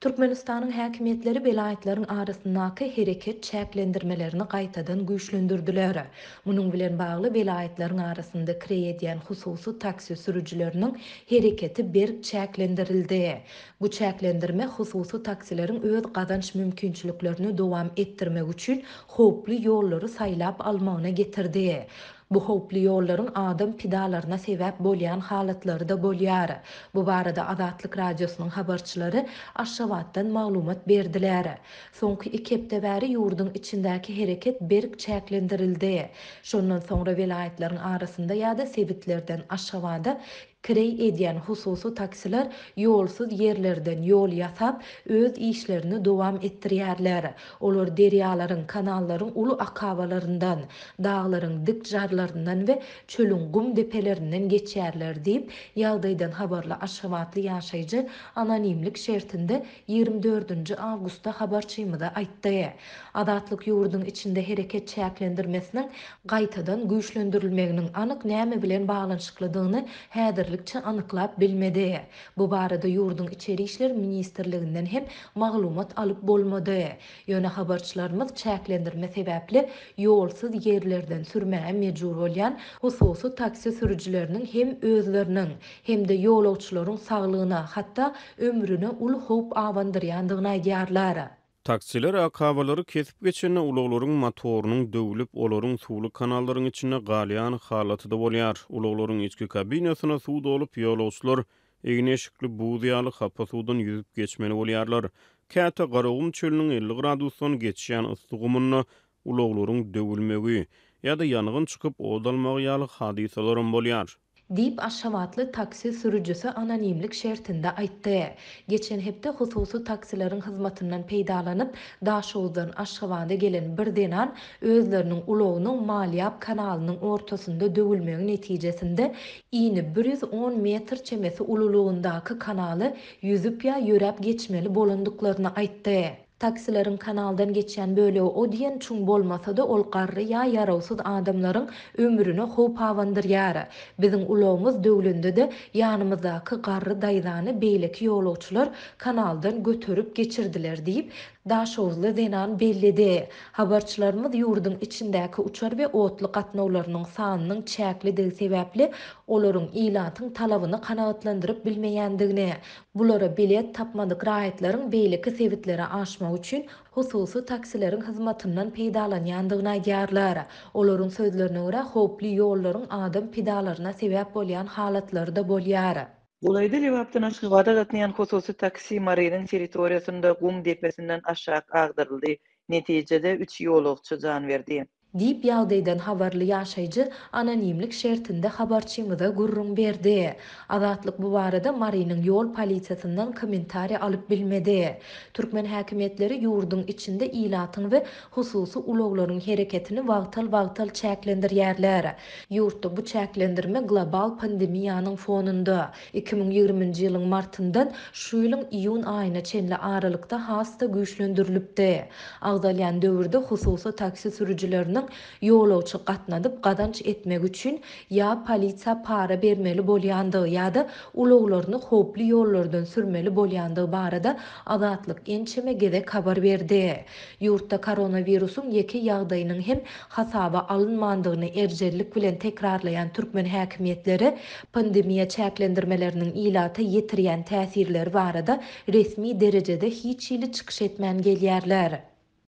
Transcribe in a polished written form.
Türkmenistan'ın häkimetleri velayetlerin arasındaky hereket çäklendirmelerini gaýtadan güýçlendirdiler. Munyň bilen bagly velayetlerin arasynda kirýän hususy taksi sürüjileriniň hereketi berk çäklendirildi. Bu çäklendirme hususy taksilerin öz gazanç mümkinçiliklerini dowam etdirmek üçin hoply ýollary saýlap almagyna getirdi. Bu hoply ýolların adam pidalaryna sebäp bolýan halatlary da bolýar. Bu barada Azatlyk radiosynyň habarçylary Aşgabatdan maglumat berdiler. Soňky 2 hepde bäri ýurdun içindäki hereket berk çäklendirildi. Şondan soňra welaýetlaryň arasynda ýa-da sebitlerden Aşgabada kirey edýän hususy taksiler ýolsuz ýerlerden ýol ýasap öz işlerini dowam etdirýärler. Olar derýalaryň, kanallaryň uly akabalaryndan, daglaryň dik jarlaryndan we çölüň gum depelerinden geçýärler diýip ýagdaýdan habarly Aşgabatly ýaşaýjy anonimlik şertinde 24 awgustda habarçymyda aýtdy. Adatlyk ýurdun içinde hereket çäklendirmesiniň gaýtadan güýçlendirilmeginiň anyk näme bilen baglanyşyklydygyny häzirlikçe anyklap bilmedi. Bu barada ýurdun içeri işler ministrliginden hem maglumat alyp bolmady. Ýöne habarçylarymyz çäklendirme sebäpli ýolsuz ýerlerden sürmäge mejbur bolýan hususy taksi sürüjileriniň hem özleriniň hem de ýolagçylaryň saglygyna hatda ömrüne uly howp awandyrýandygyna aýdýarlar. Taksiler akabalary kesip geçende ulaglaryň motorunyň döwülip olaryň suwly kanallaryň içine galýan halatyda bolýar. Ulaglaryň içki kabinasyna suw dolup ýolagçylar egneşikli buğdiýaly hapa suwdan ýüzüp geçmeli bolýarlar. Käte Garagum çölüniň 50 gradusdan geçýän ysgymyny ulaglaryň döwülmegi ýa-da ýangyn çykyp odalmagy ýaly hadisalaryň bolýar. Dip Aşgabatly taksi sürüjisi anonimlik şertinde aýtdy. Geçen hepde hususy taksilerin hyzmatyndan peýdalanyp Daşowdan Aşgabada gelen bir denan özleriniň ulagynyň Malyap kanalynyň ortasynda döwülmegi netijesinde iňi 110 metr çemesi ululugyndaky kanaly ýüzüp ýa ýörep geçmeli bolandyklaryny aýtdy. Taksilerin kanaldan geçen böyle o diyen çuň bolmasa da ol garry ýa ýarawsyz adamlaryň ömrüne howp awandyrýar. Biziň ulagymyz döwlünde de ýanymyzdaky garry daýzany beýleki ýolagçylar kanaldan götürüp geçirdiler diýip Daşowly denan bellidi. Habarçylarymyz ýurdun içindäki uçar we otly gatnawlarynyň sanynyň çäklidigi sebäpli olaryň ilatyň talabyny kanagatlandyryp bilmeýändigini, bulara bilet tapmadyk raýatlaryň beýleki sebitleri aşmak üçin hususy taksilerin hyzmatyndan peýdalanýandygyna aýdýarlar. Olaryň sözlerine görä howply ýollaryň adam pidalaryna sebäp bolýan halatlary da bolýar. Bulayda Lewapdan Aşgabada gatnaýan hususy taksi Marynyň territoriýasynda gum depesinden aşağı agdyryldy. Netijede 3 ýolagçy jan berdi. Dip ýagdaýdan habarly ýaşaýjy anonimlik şertinde habarçymyza gurrun berdi. Azatlyk bu barada Marynyň ýol polisiýasyndan kommentariýa alyp bilmedi. Türkmen häkimetleri ýurdun içinde ilatyň we hususy ulaglaryň hereketini wagtal çäklendirýärler. Ýurtda bu çäklendirme global pandemiýanyň fonunda 2020-nji ýylyň martyndan şu ýylyň iýun aýyna çenli aralykda hasta güýçlendirilipdi. Agdalýan döwürde hususy taksi sürüjileriniň ýolagçy gatnadyp gazanç etmek üçin ýa polisiýa para bermeli bolýandygy ýa-da ulaglaryny howply ýollardan sürmeli bolýandygy barada Azatlyk ençeme gezek habar berdi. Ýurtda koronawirusyň ýeki ýagdaýynyň hem hasaba alynmandygyny erjerlik bilen tekrarlayan Türkmen häkimetleri pandemiýa çäklendirmeleriniň ilata ýetirýän täsirleri barada resmi derejede hiç ýyly çykyş etmän gelýärler.